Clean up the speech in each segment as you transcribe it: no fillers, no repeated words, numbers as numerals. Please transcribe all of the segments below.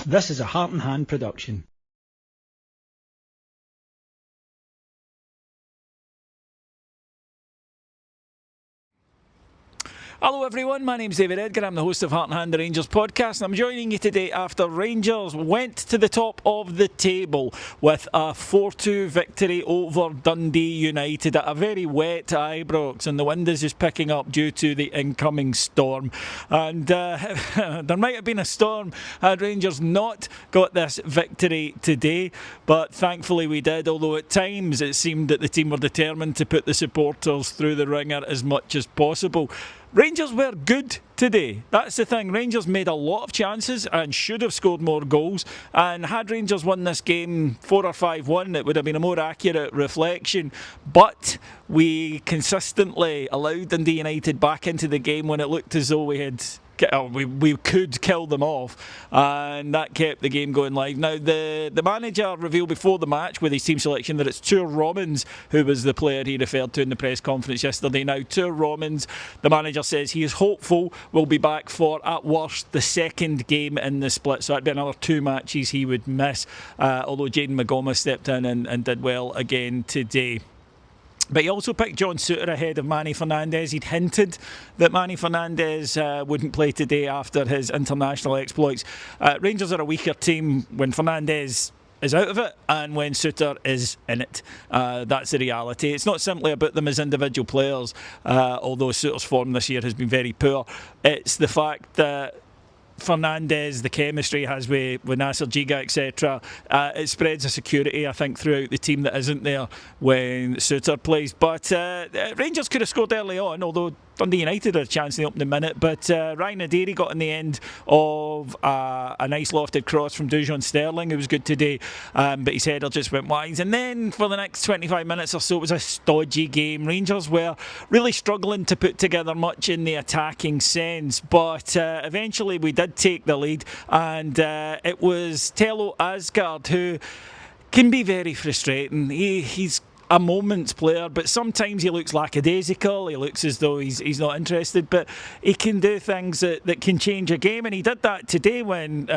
This is a Heart and Hand production. Hello everyone, my name's David Edgar, I'm the host of Heart and Hand, the Rangers podcast, and I'm joining you today after Rangers went to the top of the table with a 4-2 victory over Dundee United at a very wet Ibrox, and the wind is just picking up due to the incoming storm. And there might have been a storm had Rangers not got this victory today, but thankfully we did, although at times it seemed that the team were determined to put the supporters through the ringer as much as possible. Rangers were good today. That's the thing. Rangers made a lot of chances and should have scored more goals. And had Rangers won this game 4 or 5-1, it would have been a more accurate reflection. But we consistently allowed Dundee United back into the game when it looked as though we could kill them off, and that kept the game going live. Now, the manager revealed before the match with his team selection that it's Tuur Romans who was the player he referred to in the press conference yesterday. Now, Tuur Romans, the manager says he is hopeful will be back for, at worst, the second game in the split, so that'd be another 2 matches he would miss, although Jayden Magoma stepped in and did well again today. But he also picked John Souttar ahead of Manny Fernandez. He'd hinted that Manny Fernandez wouldn't play today after his international exploits. Rangers are a weaker team when Fernandez is out of it and when Souttar is in it. That's the reality. It's not simply about them as individual players, although Souttar's form this year has been very poor. It's the fact that Fernandez, the chemistry he has with Nasser Giga, etc. It spreads a security, I think, throughout the team that isn't there when Souttar plays. But Rangers could have scored early on, although Dundee United had a chance in the opening minute, but Ryan Nadiri got in the end of a nice lofted cross from Dujon Sterling, who was good today, but his header just went wide. And then for the next 25 minutes or so, it was a stodgy game. Rangers were really struggling to put together much in the attacking sense, but eventually we did take the lead, and it was Tello Asgard who can be very frustrating. He's a moment's player, but sometimes he looks lackadaisical. He looks as though he's not interested, but he can do things that can change a game, and he did that today when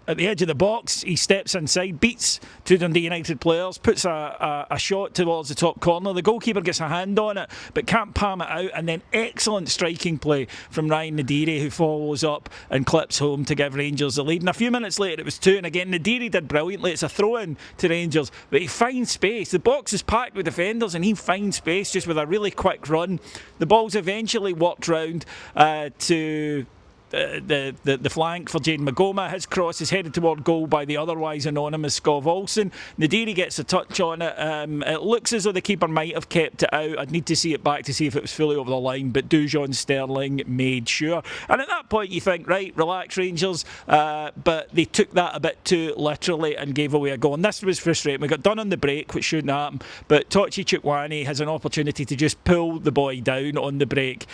at the edge of the box he steps inside, beats 2 Dundee United players, puts a shot towards the top corner. The goalkeeper gets a hand on it but can't palm it out, and then excellent striking play from Ryan Nadiri, who follows up and clips home to give Rangers the lead. And a few minutes later it was 2, and again Nadiri did brilliantly. It's a throw-in to Rangers, but he finds space. The box is packed with defenders and he finds space just with a really quick run. The ball's eventually worked round to the flank for Jayden Magoma. His cross is headed toward goal by the otherwise anonymous Skov Olsen. Nadiri gets a touch on it. It looks as though the keeper might have kept it out. I'd need to see it back to see if it was fully over the line, but Dujon Sterling made sure. And at that point you think, right, relax Rangers, but they took that a bit too literally and gave away a goal, and this was frustrating. We got done on the break, which shouldn't happen, but Tochi Chukwani has an opportunity to just pull the boy down on the break,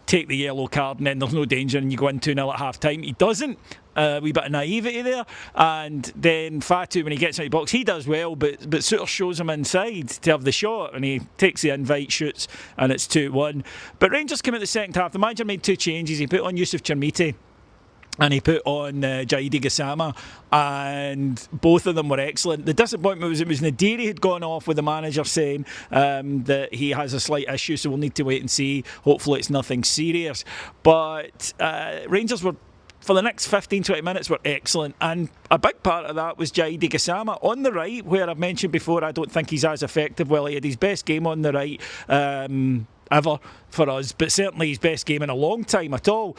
take the yellow card, and then there's no danger and you go in 2-0 at half time. He doesn't. A wee bit of naivety there, and then Fatu, when he gets out of the box, he does well, but Souttar shows him inside to have the shot, and he takes the invite, shoots, and it's 2-1. But Rangers came out the second half. The manager made 2 changes. He put on Yusuf Chermiti and he put on Jaidi Gassama, and both of them were excellent. The disappointment was it was Nadiri had gone off with the manager saying that he has a slight issue, so we'll need to wait and see. Hopefully it's nothing serious. But Rangers were, for the next 15-20 minutes, were excellent, and a big part of that was Jaidi Gassama on the right, where I've mentioned before I don't think he's as effective. Well, he had his best game on the right ever for us, but certainly his best game in a long time at all.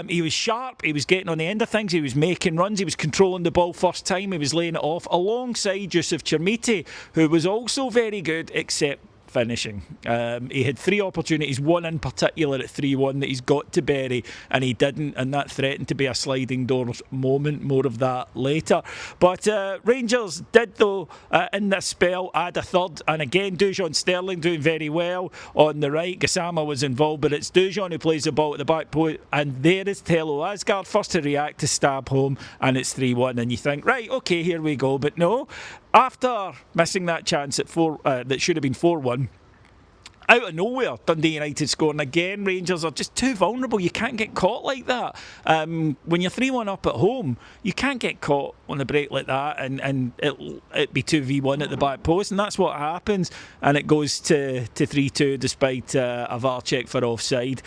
He was sharp, he was getting on the end of things, he was making runs, he was controlling the ball first time, he was laying it off alongside Yusuf Chermiti, who was also very good, except finishing. He had 3 opportunities, one in particular at 3-1 that he's got to bury, and he didn't, and that threatened to be a sliding doors moment. More of that later. But Rangers did, though, in this spell, add a third, and again Dujon Sterling doing very well on the right. Gassama was involved, but it's Dujon who plays the ball at the back post, and there is Tello Asgard first to react, to stab home, and it's 3-1, and you think, right, okay, here we go. But no, after missing that chance at 4, that should have been 4-1, out of nowhere, Dundee United scoring again. Rangers are just too vulnerable. You can't get caught like that. When you're 3-1 up at home, you can't get caught on the break like that, and it be 2v1 at the back post, and that's what happens. And it goes to 3-2 despite a VAR check for offside.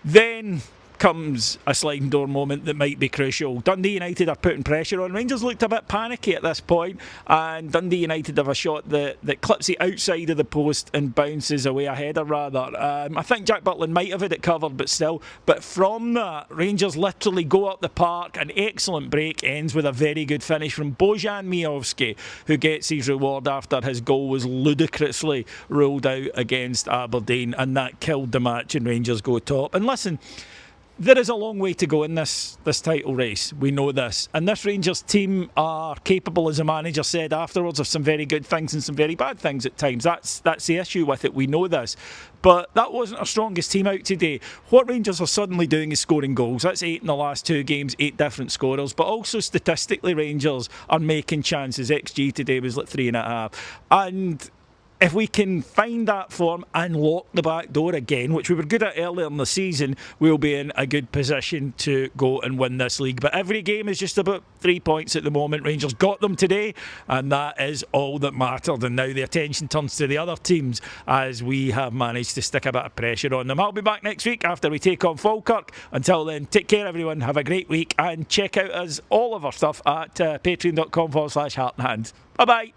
Then comes a sliding door moment that might be crucial. Dundee United are putting pressure on. Rangers looked a bit panicky at this point, and Dundee United have a shot that clips it outside of the post and bounces away a header rather. I think Jack Butland might have had it covered, but still. But from that, Rangers literally go up the park. An excellent break ends with a very good finish from Bojan Miovski, who gets his reward after his goal was ludicrously ruled out against Aberdeen, and that killed the match and Rangers go top. And listen, there is a long way to go in this title race. We know this. And this Rangers team are capable, as the manager said afterwards, of some very good things and some very bad things at times. That's the issue with it. We know this. But that wasn't our strongest team out today. What Rangers are suddenly doing is scoring goals. That's 8 in the last 2 games, 8 different scorers. But also statistically, Rangers are making chances. XG today was like 3.5. And if we can find that form and lock the back door again, which we were good at earlier in the season, we'll be in a good position to go and win this league. But every game is just about 3 points at the moment. Rangers got them today, and that is all that mattered. And now the attention turns to the other teams as we have managed to stick a bit of pressure on them. I'll be back next week after we take on Falkirk. Until then, take care everyone, have a great week, and check out all of our stuff at patreon.com/Heart and Hand. Bye bye.